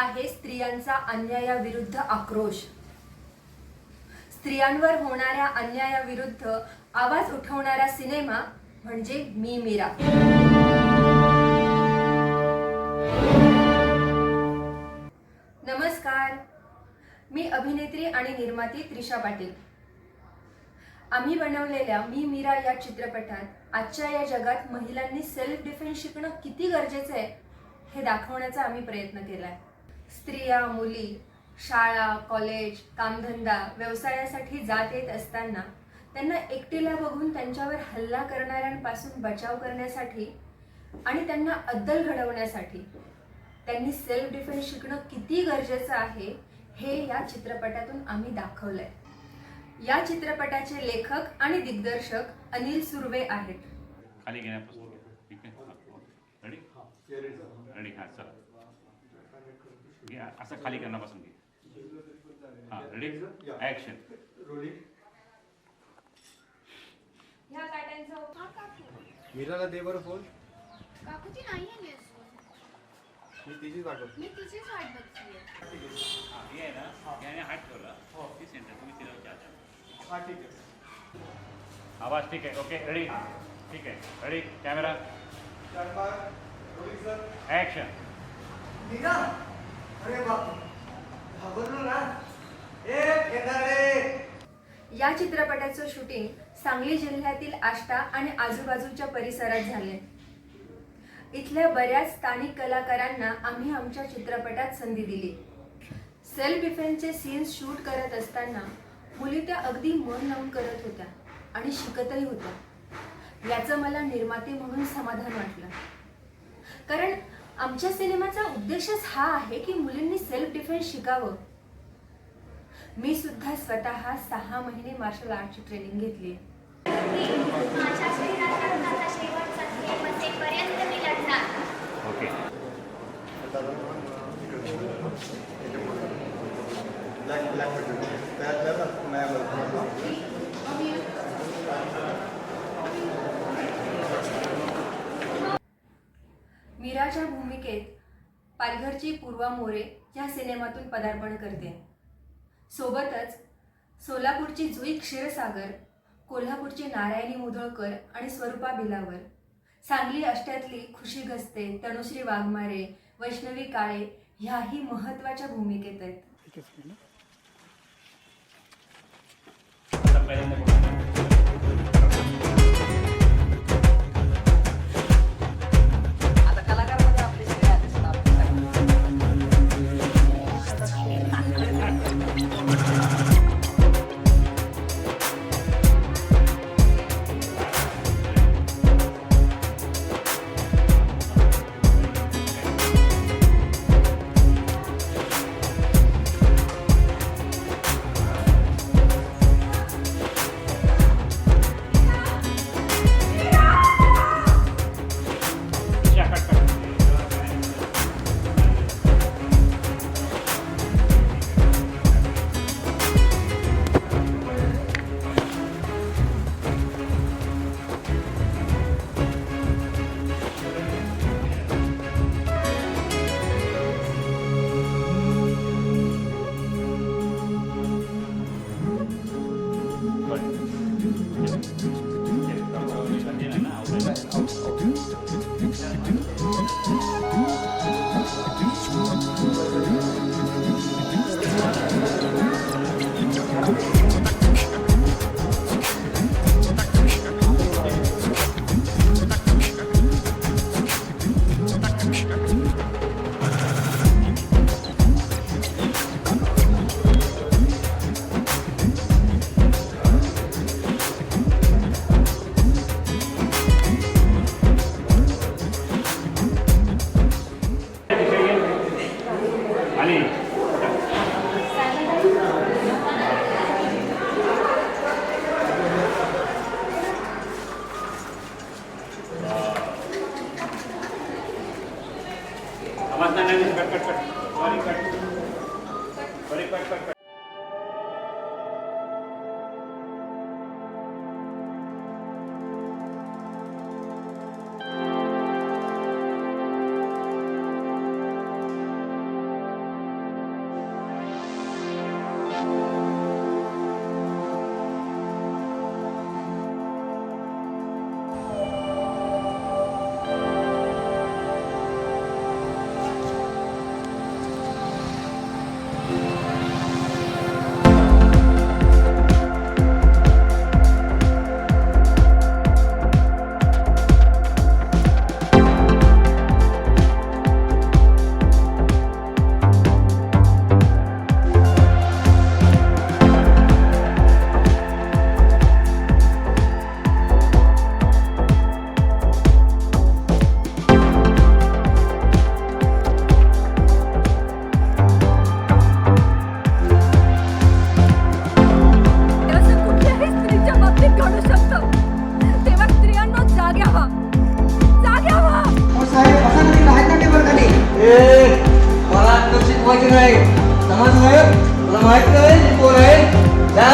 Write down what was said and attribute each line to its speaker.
Speaker 1: आहे स्त्रियांचा अन्यायाविरुद्ध आक्रोश. स्त्रियांवर होणाऱ्या अन्यायाविरुद्ध आवाज उठवणारा सिनेमा म्हणजे मी मीरा. नमस्कार, मी अभिनेत्री आणि निर्माती त्रिशा पाटील. आम्ही बनवलेल्या मी मीरा या चित्रपटात आजच्या या जगात महिलांनी सेल्फ डिफेन्स शिकणं किती गरजेचं आहे हे दाखवण्याचा आम्ही प्रयत्न केलाय. स्त्रिया, मुली शाळा, कॉलेज, कामधंदा, व्यवसायासाठी जात येत असताना त्यांना एकटीला बघून त्यांच्यावर हल्ला करणाऱ्यांपासून बचाव करण्यासाठी आणि त्यांना अद्दल घडवण्यासाठी त्यांनी सेल्फ डिफेन्स शिकणं किती गरजेचं आहे हे या चित्रपटातून आम्ही दाखवलंय. या चित्रपटाचे लेखक आणि दिग्दर्शक अनिल सुर्वे आहेत.
Speaker 2: खाली घेण्यापासून ठीक आहे. रेडी रेडी हां चला घे असं खाली करण्यापासून घे. हां रेडी ॲक्शन.
Speaker 1: ह्या काट्यांचा
Speaker 3: मीराला दे बरं फोन.
Speaker 4: काकूची नाही आहे
Speaker 3: मी तिचीच वाटत.
Speaker 4: मी तिचीच वाट बघतीये.
Speaker 2: हां हे आहे ना याने हात ठेवला हो ती सेंटर तुम्ही तिला विचारता.
Speaker 3: हां ठीक आहे.
Speaker 2: आवाज ठीक आहे. ओके रेडी ठीक आहे. Ready camera action.
Speaker 3: मीरा अरे बाप घाबरलो ना. ए येणारे.
Speaker 1: या चित्रपटाचं शूटिंग सांगली जिल्ह्यातील आष्टा आणि आजूबाजूच्या परिसरात झाले. इथल्या बऱ्याच स्थानिक कलाकारांना आम्ही आमच्या चित्रपटात संधी दिली. सेल्फ डिफेन्सचे सीन्स शूट करत असताना मुली त्या अगदी मन लावून करत होत्या आणि शिकतही होत्या. याचं मला निर्माती म्हणून समाधान वाटलं, कारण आमच्या सिनेमाचा उद्देशच हा आहे की मुलींनी सेल्फ डिफेन्स शिकावं. मी सुद्धा स्वतः 6 महिने मार्शल आर्टची ट्रेनिंग घेतली.
Speaker 4: माझ्या शरीराचा माझा शेवटचा थेंब असेपर्यंत मी लढणार.
Speaker 2: ओके
Speaker 1: मीराच्या भूमिकेत पालघरची पूर्वा मोरे या सिनेमातून पदार्पण करते. सोबतच सोलापूरची जुई क्षीरसागर, कोल्हापूरची नारायणी मुधळकर आणि स्वरूपा बिलावर, सांगली अष्ट्यातली खुशी गस्ते, तनुश्री वाघमारे, वैष्णवी काळे ह्याही महत्त्वाच्या भूमिकेत आहेत.
Speaker 2: कट.
Speaker 3: माहित नाही कोण आहे जा